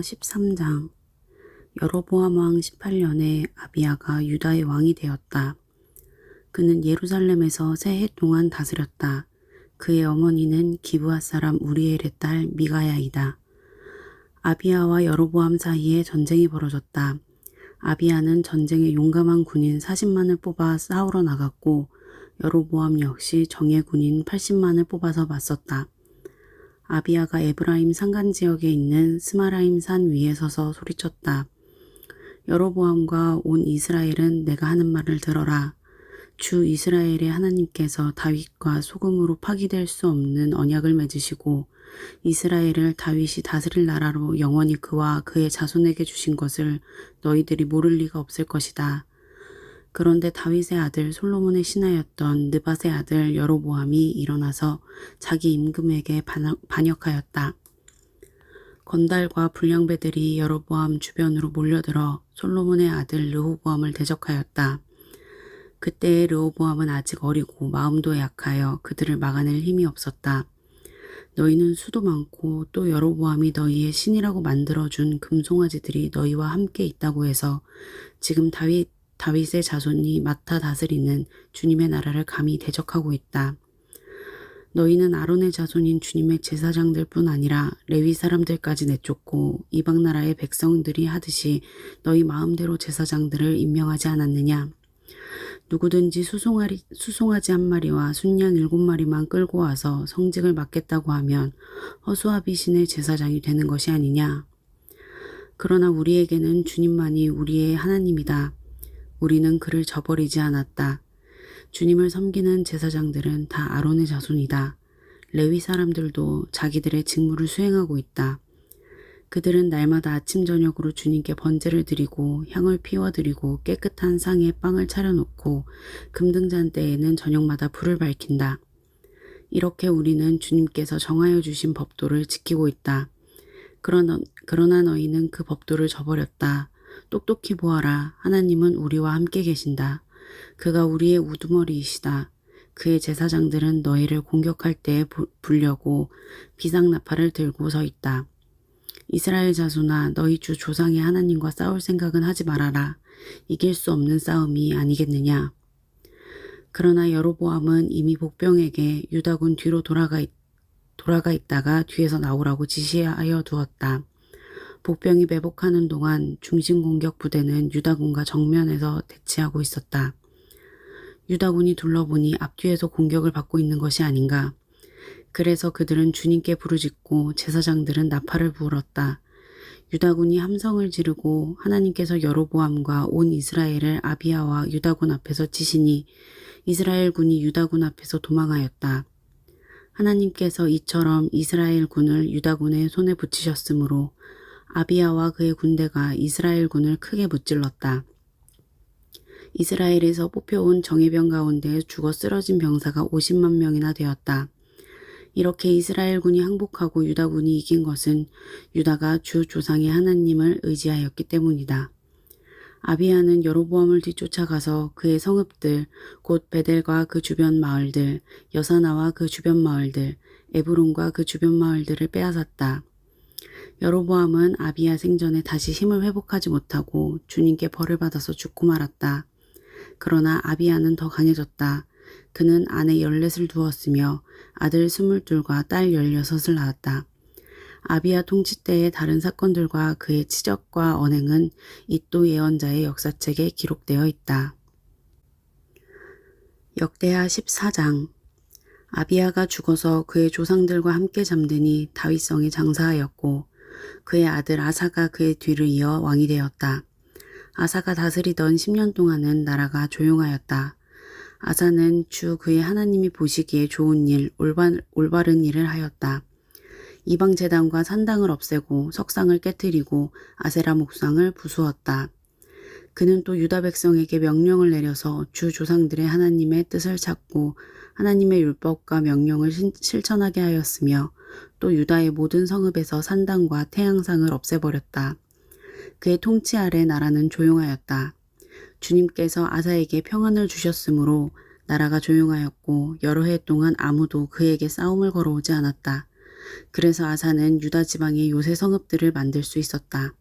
역대하 13장. 여로보암 왕 18년에 아비야가 유다의 왕이 되었다. 그는 예루살렘에서 세 해 동안 다스렸다. 그의 어머니는 기브앗 사람 우리엘의 딸 미가야이다. 아비야와 여로보암 사이에 전쟁이 벌어졌다. 아비야는 전쟁에 용감한 군인 40만을 뽑아 싸우러 나갔고 여로보암 역시 정예 군인 80만을 뽑아서 맞섰다. 아비야가 에브라임 산간지역에 있는 스마라임 산 위에 서서 소리쳤다. 여로보암과 온 이스라엘은 내가 하는 말을 들어라. 주 이스라엘의 하나님께서 다윗과 소금으로 파기될 수 없는 언약을 맺으시고 이스라엘을 다윗이 다스릴 나라로 영원히 그와 그의 자손에게 주신 것을 너희들이 모를 리가 없을 것이다. 그런데 다윗의 아들 솔로몬의 신하였던 느밧의 아들 여로보암이 일어나서 자기 임금에게 반역하였다. 건달과 불량배들이 여로보암 주변으로 몰려들어 솔로몬의 아들 르호보암을 대적하였다. 그때의 르호보암은 아직 어리고 마음도 약하여 그들을 막아낼 힘이 없었다. 너희는 수도 많고 또 여로보암이 너희의 신이라고 만들어준 금송아지들이 너희와 함께 있다고 해서 지금 다윗의 자손이 맡아 다스리는 주님의 나라를 감히 대적하고 있다. 너희는 아론의 자손인 주님의 제사장들 뿐 아니라 레위 사람들까지 내쫓고 이방 나라의 백성들이 하듯이 너희 마음대로 제사장들을 임명하지 않았느냐. 누구든지 수송아지 한 마리와 순양 7마리만 끌고 와서 성직을 맡겠다고 하면 허수아비 신의 제사장이 되는 것이 아니냐. 그러나 우리에게는 주님만이 우리의 하나님이다. 우리는 그를 저버리지 않았다. 주님을 섬기는 제사장들은 다 아론의 자손이다. 레위 사람들도 자기들의 직무를 수행하고 있다. 그들은 날마다 아침 저녁으로 주님께 번제를 드리고 향을 피워드리고 깨끗한 상에 빵을 차려놓고 금등잔 때에는 저녁마다 불을 밝힌다. 이렇게 우리는 주님께서 정하여 주신 법도를 지키고 있다. 그러나 너희는 그 법도를 저버렸다. 똑똑히 보아라. 하나님은 우리와 함께 계신다. 그가 우리의 우두머리이시다. 그의 제사장들은 너희를 공격할 때에 불려고 비상나팔을 들고 서 있다. 이스라엘 자손아, 너희 주 조상의 하나님과 싸울 생각은 하지 말아라. 이길 수 없는 싸움이 아니겠느냐. 그러나 여로보암은 이미 복병에게 유다군 뒤로 돌아가 있다가 뒤에서 나오라고 지시하여 두었다. 복병이 매복하는 동안 중심 공격 부대는 유다군과 정면에서 대치하고 있었다. 유다군이 둘러보니 앞뒤에서 공격을 받고 있는 것이 아닌가. 그래서 그들은 주님께 부르짖고 제사장들은 나팔을 불었다. 유다군이 함성을 지르고 하나님께서 여로보암과 온 이스라엘을 아비야와 유다군 앞에서 치시니 이스라엘 군이 유다군 앞에서 도망하였다. 하나님께서 이처럼 이스라엘 군을 유다군의 손에 붙이셨으므로 아비야와 그의 군대가 이스라엘 군을 크게 무찔렀다. 이스라엘에서 뽑혀온 정예병 가운데 죽어 쓰러진 병사가 50만 명이나 되었다. 이렇게 이스라엘 군이 항복하고 유다 군이 이긴 것은 유다가 주 조상의 하나님을 의지하였기 때문이다. 아비야는 여로보암을 뒤쫓아가서 그의 성읍들, 곧 베델과 그 주변 마을들, 여사나와 그 주변 마을들, 에브론과 그 주변 마을들을 빼앗았다. 여로보암은 아비야 생전에 다시 힘을 회복하지 못하고 주님께 벌을 받아서 죽고 말았다. 그러나 아비야는 더 강해졌다. 그는 아내 14을 두었으며 아들 22과 딸 16을 낳았다. 아비야 통치 때의 다른 사건들과 그의 치적과 언행은 이도 예언자의 역사책에 기록되어 있다. 역대하 14장. 아비야가 죽어서 그의 조상들과 함께 잠드니 다윗성에 장사하였고 그의 아들 아사가 그의 뒤를 이어 왕이 되었다. 아사가 다스리던 10년 동안은 나라가 조용하였다. 아사는 주 그의 하나님이 보시기에 좋은 일, 올바른 일을 하였다. 이방 제단과 산당을 없애고 석상을 깨뜨리고 아세라 목상을 부수었다. 그는 또 유다 백성에게 명령을 내려서 주 조상들의 하나님의 뜻을 찾고 하나님의 율법과 명령을 실천하게 하였으며 또 유다의 모든 성읍에서 산당과 태양상을 없애버렸다. 그의 통치 아래 나라는 조용하였다. 주님께서 아사에게 평안을 주셨으므로 나라가 조용하였고 여러 해 동안 아무도 그에게 싸움을 걸어오지 않았다. 그래서 아사는 유다 지방의 요새 성읍들을 만들 수 있었다.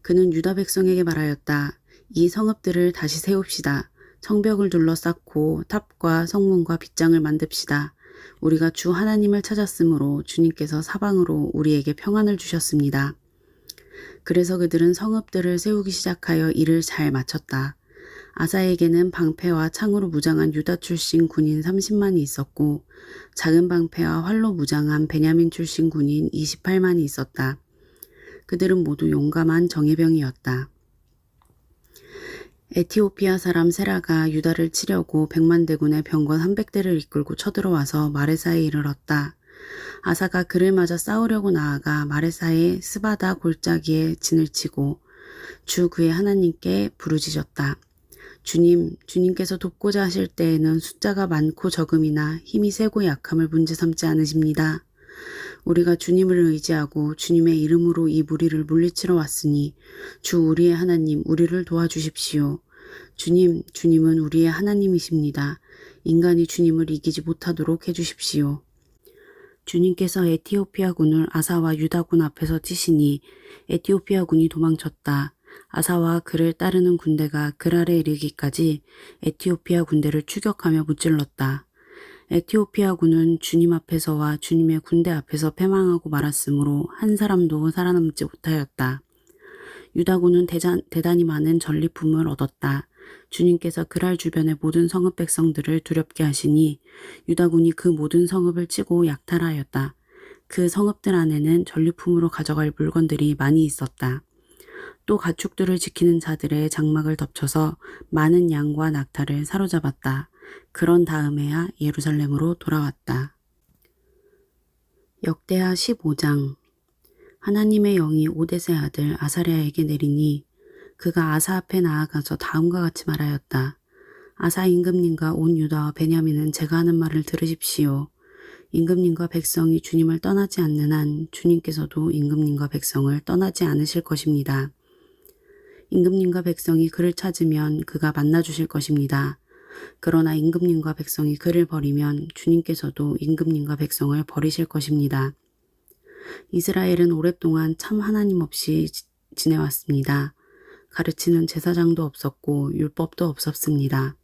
그는 유다 백성에게 말하였다. 이 성읍들을 다시 세웁시다. 성벽을 둘러쌓고 탑과 성문과 빗장을 만듭시다. 우리가 주 하나님을 찾았으므로 주님께서 사방으로 우리에게 평안을 주셨습니다. 그래서 그들은 성읍들을 세우기 시작하여 일을 잘 마쳤다. 아사에게는 방패와 창으로 무장한 유다 출신 군인 30만이 있었고 작은 방패와 활로 무장한 베냐민 출신 군인 28만이 있었다. 그들은 모두 용감한 정예병이었다. 에티오피아 사람 세라가 유다를 치려고 100만 대군의 병건 300대를 이끌고 쳐들어와서 마레사에 이르렀다. 아사가 그를 맞아 싸우려고 나아가 마레사의 스바다 골짜기에 진을 치고 주 그의 하나님께 부르짖었다. 주님께서 돕고자 하실 때에는 숫자가 많고 적음이나 힘이 세고 약함을 문제 삼지 않으십니다. 우리가 주님을 의지하고 주님의 이름으로 이 무리를 물리치러 왔으니 주 우리의 하나님 우리를 도와주십시오. 주님은 우리의 하나님이십니다. 인간이 주님을 이기지 못하도록 해주십시오. 주님께서 에티오피아 군을 아사와 유다군 앞에서 치시니 에티오피아 군이 도망쳤다. 아사와 그를 따르는 군대가 그랄에 이르기까지 에티오피아 군대를 추격하며 무찔렀다. 에티오피아 군은 주님 앞에서와 주님의 군대 앞에서 패망하고 말았으므로 한 사람도 살아남지 못하였다. 유다군은 대단히 많은 전리품을 얻었다. 주님께서 그랄 주변의 모든 성읍 백성들을 두렵게 하시니 유다군이 그 모든 성읍을 치고 약탈하였다. 그 성읍들 안에는 전리품으로 가져갈 물건들이 많이 있었다. 또 가축들을 지키는 자들의 장막을 덮쳐서 많은 양과 낙타를 사로잡았다. 그런 다음에야 예루살렘으로 돌아왔다. 역대하 15장. 하나님의 영이 오뎃의 아들 아사랴에게 내리니 그가 아사 앞에 나아가서 다음과 같이 말하였다. 아사 임금님과 온 유다와 베냐민은 제가 하는 말을 들으십시오. 임금님과 백성이 주님을 떠나지 않는 한 주님께서도 임금님과 백성을 떠나지 않으실 것입니다. 임금님과 백성이 그를 찾으면 그가 만나주실 것입니다. 그러나 임금님과 백성이 그를 버리면 주님께서도 임금님과 백성을 버리실 것입니다. 이스라엘은 오랫동안 참 하나님 없이 지내왔습니다. 가르치는 제사장도 없었고 율법도 없었습니다.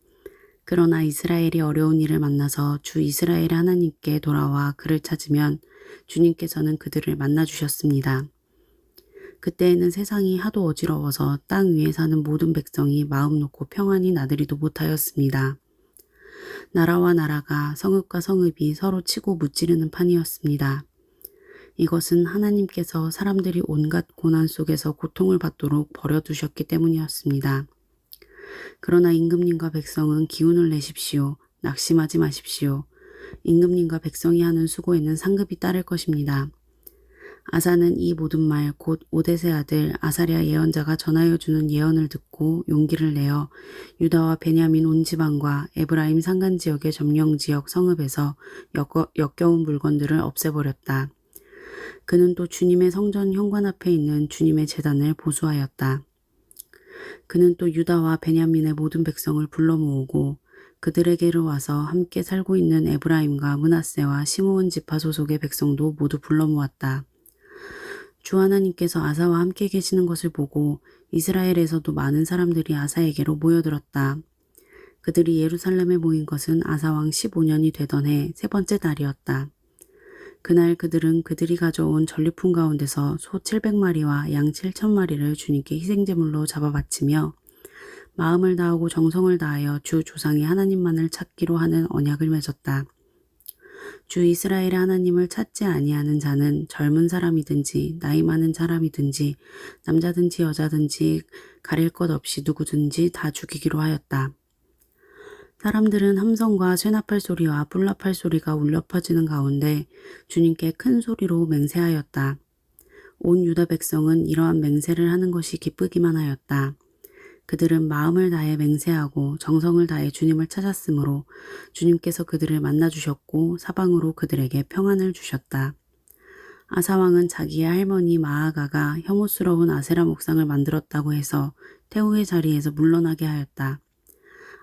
그러나 이스라엘이 어려운 일을 만나서 주 이스라엘 하나님께 돌아와 그를 찾으면 주님께서는 그들을 만나주셨습니다. 그때에는 세상이 하도 어지러워서 땅 위에 사는 모든 백성이 마음 놓고 평안히 나들이도 못하였습니다. 나라와 나라가 성읍과 성읍이 서로 치고 무찌르는 판이었습니다. 이것은 하나님께서 사람들이 온갖 고난 속에서 고통을 받도록 버려두셨기 때문이었습니다. 그러나 임금님과 백성은 기운을 내십시오. 낙심하지 마십시오. 임금님과 백성이 하는 수고에는 상급이 따를 것입니다. 아사는 이 모든 말 곧 오뎃의 아들 아사랴 예언자가 전하여 주는 예언을 듣고 용기를 내어 유다와 베냐민 온 지방과 에브라임 산간지역의 점령지역 성읍에서 역겨운 물건들을 없애버렸다. 그는 또 주님의 성전 현관 앞에 있는 주님의 제단을 보수하였다. 그는 또 유다와 베냐민의 모든 백성을 불러 모으고 그들에게로 와서 함께 살고 있는 에브라임과 므낫세와 시므온 지파 소속의 백성도 모두 불러 모았다. 주 하나님께서 아사와 함께 계시는 것을 보고 이스라엘에서도 많은 사람들이 아사에게로 모여들었다. 그들이 예루살렘에 모인 것은 아사왕 15년이 되던 해 세 번째 달이었다. 그날 그들은 그들이 가져온 전리품 가운데서 소 700마리와 양 7,000마리를 주님께 희생제물로 잡아 바치며 마음을 다하고 정성을 다하여 주 조상의 하나님만을 찾기로 하는 언약을 맺었다. 주 이스라엘의 하나님을 찾지 아니하는 자는 젊은 사람이든지 나이 많은 사람이든지 남자든지 여자든지 가릴 것 없이 누구든지 다 죽이기로 하였다. 사람들은 함성과 쇠나팔 소리와 뿔나팔 소리가 울려 퍼지는 가운데 주님께 큰 소리로 맹세하였다. 온 유다 백성은 이러한 맹세를 하는 것이 기쁘기만 하였다. 그들은 마음을 다해 맹세하고 정성을 다해 주님을 찾았으므로 주님께서 그들을 만나주셨고 사방으로 그들에게 평안을 주셨다. 아사왕은 자기의 할머니 마아가가 혐오스러운 아세라 목상을 만들었다고 해서 태후의 자리에서 물러나게 하였다.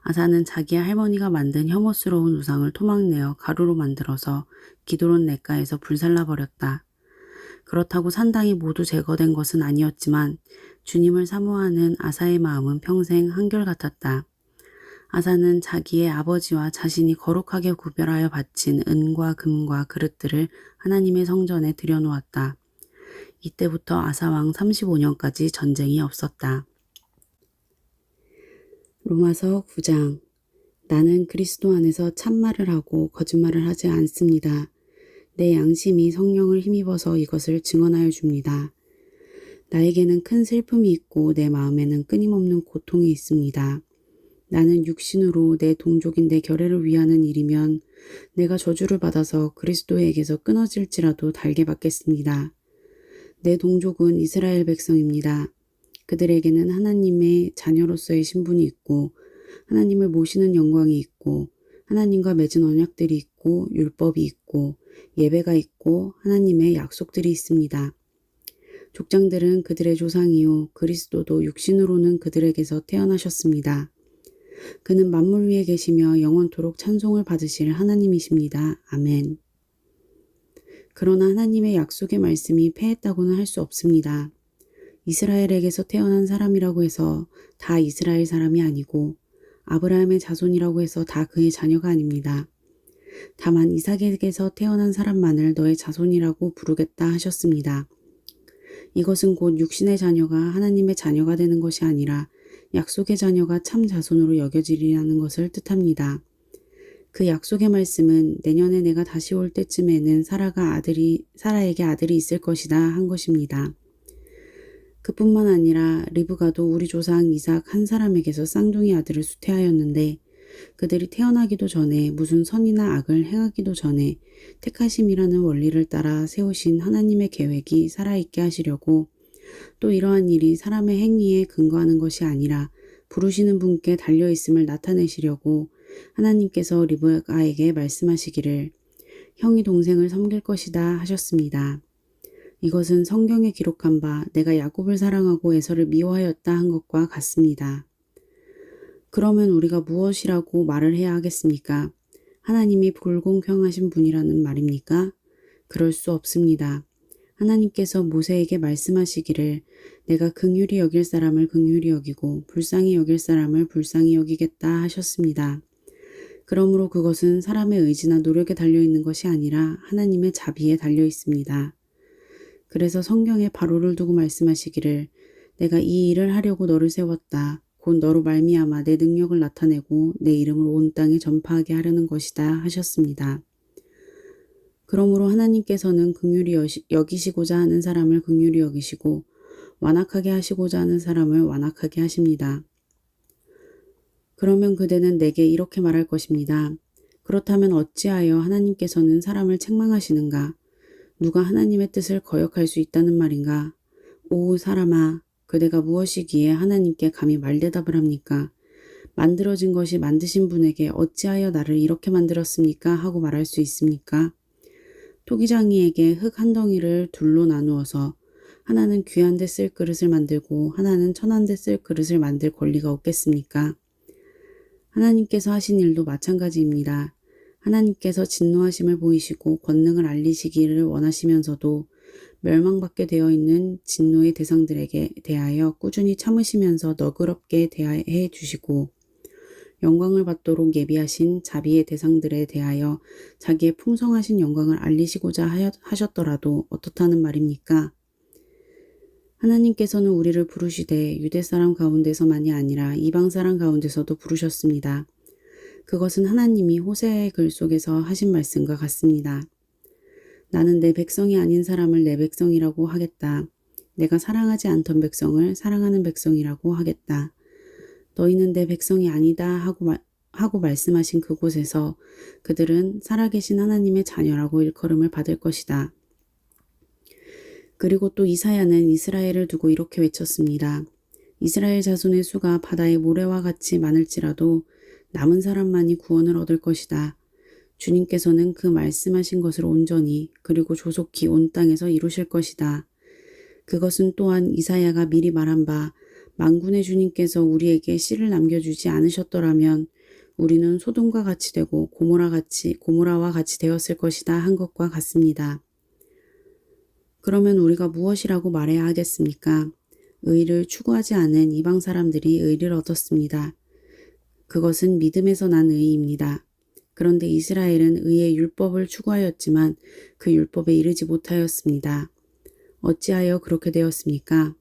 아사는 자기의 할머니가 만든 혐오스러운 우상을 토막내어 가루로 만들어서 기드론 냇가에서 불살라버렸다. 그렇다고 산당이 모두 제거된 것은 아니었지만 주님을 사모하는 아사의 마음은 평생 한결같았다. 아사는 자기의 아버지와 자신이 거룩하게 구별하여 바친 은과 금과 그릇들을 하나님의 성전에 들여놓았다. 이때부터 아사왕 35년까지 전쟁이 없었다. 로마서 9장. 나는 그리스도 안에서 참말을 하고 거짓말을 하지 않습니다. 내 양심이 성령을 힘입어서 이것을 증언하여 줍니다. 나에게는 큰 슬픔이 있고 내 마음에는 끊임없는 고통이 있습니다. 나는 육신으로 내 동족인 내 결례를 위하는 일이면 내가 저주를 받아서 그리스도에게서 끊어질지라도 달게 받겠습니다. 내 동족은 이스라엘 백성입니다. 그들에게는 하나님의 자녀로서의 신분이 있고 하나님을 모시는 영광이 있고 하나님과 맺은 언약들이 있고 율법이 있고 예배가 있고 하나님의 약속들이 있습니다. 족장들은 그들의 조상이요 그리스도도 육신으로는 그들에게서 태어나셨습니다. 그는 만물 위에 계시며 영원토록 찬송을 받으실 하나님이십니다. 아멘. 그러나 하나님의 약속의 말씀이 패했다고는 할 수 없습니다. 이스라엘에게서 태어난 사람이라고 해서 다 이스라엘 사람이 아니고 아브라함의 자손이라고 해서 다 그의 자녀가 아닙니다. 다만 이삭에게서 태어난 사람만을 너의 자손이라고 부르겠다 하셨습니다. 이것은 곧 육신의 자녀가 하나님의 자녀가 되는 것이 아니라 약속의 자녀가 참 자손으로 여겨지리라는 것을 뜻합니다. 그 약속의 말씀은 내년에 내가 다시 올 때쯤에는 사라에게 아들이 있을 것이다 한 것입니다. 그뿐만 아니라 리브가도 우리 조상 이삭 한 사람에게서 쌍둥이 아들을 수태하였는데 그들이 태어나기도 전에 무슨 선이나 악을 행하기도 전에 택하심이라는 원리를 따라 세우신 하나님의 계획이 살아있게 하시려고 또 이러한 일이 사람의 행위에 근거하는 것이 아니라 부르시는 분께 달려있음을 나타내시려고 하나님께서 리브가에게 말씀하시기를 형이 동생을 섬길 것이다 하셨습니다. 이것은 성경에 기록한 바 내가 야곱을 사랑하고 에서를 미워하였다 한 것과 같습니다. 그러면 우리가 무엇이라고 말을 해야 하겠습니까? 하나님이 불공평하신 분이라는 말입니까? 그럴 수 없습니다. 하나님께서 모세에게 말씀하시기를 내가 긍휼히 여길 사람을 긍휼히 여기고 불쌍히 여길 사람을 불쌍히 여기겠다 하셨습니다. 그러므로 그것은 사람의 의지나 노력에 달려있는 것이 아니라 하나님의 자비에 달려있습니다. 그래서 성경에 바로를 두고 말씀하시기를 내가 이 일을 하려고 너를 세웠다. 곧 너로 말미암아 내 능력을 나타내고 내 이름을 온 땅에 전파하게 하려는 것이다 하셨습니다. 그러므로 하나님께서는 긍휼히 여기시고자 하는 사람을 긍휼히 여기시고 완악하게 하시고자 하는 사람을 완악하게 하십니다. 그러면 그대는 내게 이렇게 말할 것입니다. 그렇다면 어찌하여 하나님께서는 사람을 책망하시는가? 누가 하나님의 뜻을 거역할 수 있다는 말인가? 오 사람아, 그대가 무엇이기에 하나님께 감히 말대답을 합니까? 만들어진 것이 만드신 분에게 어찌하여 나를 이렇게 만들었습니까? 하고 말할 수 있습니까? 토기장이에게 흙 한 덩이를 둘로 나누어서 하나는 귀한 데 쓸 그릇을 만들고 하나는 천한 데 쓸 그릇을 만들 권리가 없겠습니까? 하나님께서 하신 일도 마찬가지입니다. 하나님께서 진노하심을 보이시고 권능을 알리시기를 원하시면서도 멸망받게 되어 있는 진노의 대상들에게 대하여 꾸준히 참으시면서 너그럽게 대해 주시고 영광을 받도록 예비하신 자비의 대상들에 대하여 자기의 풍성하신 영광을 알리시고자 하셨더라도 어떻다는 말입니까? 하나님께서는 우리를 부르시되 유대 사람 가운데서만이 아니라 이방 사람 가운데서도 부르셨습니다. 그것은 하나님이 호세아의 글 속에서 하신 말씀과 같습니다. 나는 내 백성이 아닌 사람을 내 백성이라고 하겠다. 내가 사랑하지 않던 백성을 사랑하는 백성이라고 하겠다. 너희는 내 백성이 아니다 하고 말씀하신 그곳에서 그들은 살아계신 하나님의 자녀라고 일컬음을 받을 것이다. 그리고 또 이사야는 이스라엘을 두고 이렇게 외쳤습니다. 이스라엘 자손의 수가 바다의 모래와 같이 많을지라도 남은 사람만이 구원을 얻을 것이다. 주님께서는 그 말씀하신 것을 온전히 그리고 조속히 온 땅에서 이루실 것이다. 그것은 또한 이사야가 미리 말한 바 만군의 주님께서 우리에게 씨를 남겨주지 않으셨더라면 우리는 소돔과 같이 되고 고모라와 같이 되었을 것이다 한 것과 같습니다. 그러면 우리가 무엇이라고 말해야 하겠습니까? 의를 추구하지 않은 이방 사람들이 의를 얻었습니다. 그것은 믿음에서 난 의입니다. 그런데 이스라엘은 의의 율법을 추구하였지만 그 율법에 이르지 못하였습니다. 어찌하여 그렇게 되었습니까?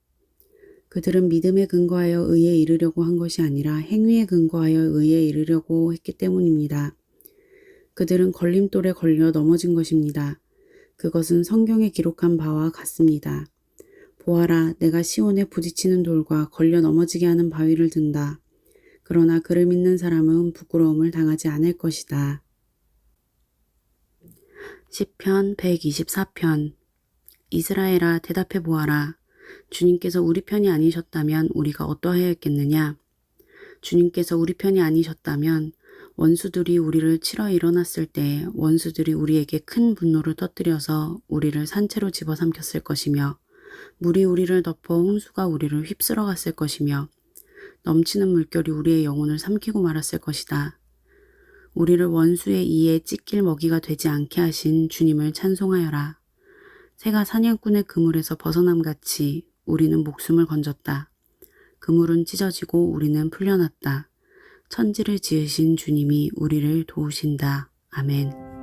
그들은 믿음에 근거하여 의에 이르려고 한 것이 아니라 행위에 근거하여 의에 이르려고 했기 때문입니다. 그들은 걸림돌에 걸려 넘어진 것입니다. 그것은 성경에 기록한 바와 같습니다. 보아라, 내가 시온에 부딪히는 돌과 걸려 넘어지게 하는 바위를 든다. 그러나 그를 믿는 사람은 부끄러움을 당하지 않을 것이다. 시편 124편. 이스라엘아, 대답해 보아라. 주님께서 우리 편이 아니셨다면 우리가 어떠하였겠느냐? 주님께서 우리 편이 아니셨다면 원수들이 우리를 치러 일어났을 때 원수들이 우리에게 큰 분노를 터뜨려서 우리를 산채로 집어삼켰을 것이며 물이 우리를 덮어 홍수가 우리를 휩쓸어 갔을 것이며 넘치는 물결이 우리의 영혼을 삼키고 말았을 것이다. 우리를 원수의 이에 찢길 먹이가 되지 않게 하신 주님을 찬송하여라. 새가 사냥꾼의 그물에서 벗어남같이 우리는 목숨을 건졌다. 그물은 찢어지고 우리는 풀려났다. 천지를 지으신 주님이 우리를 도우신다. 아멘.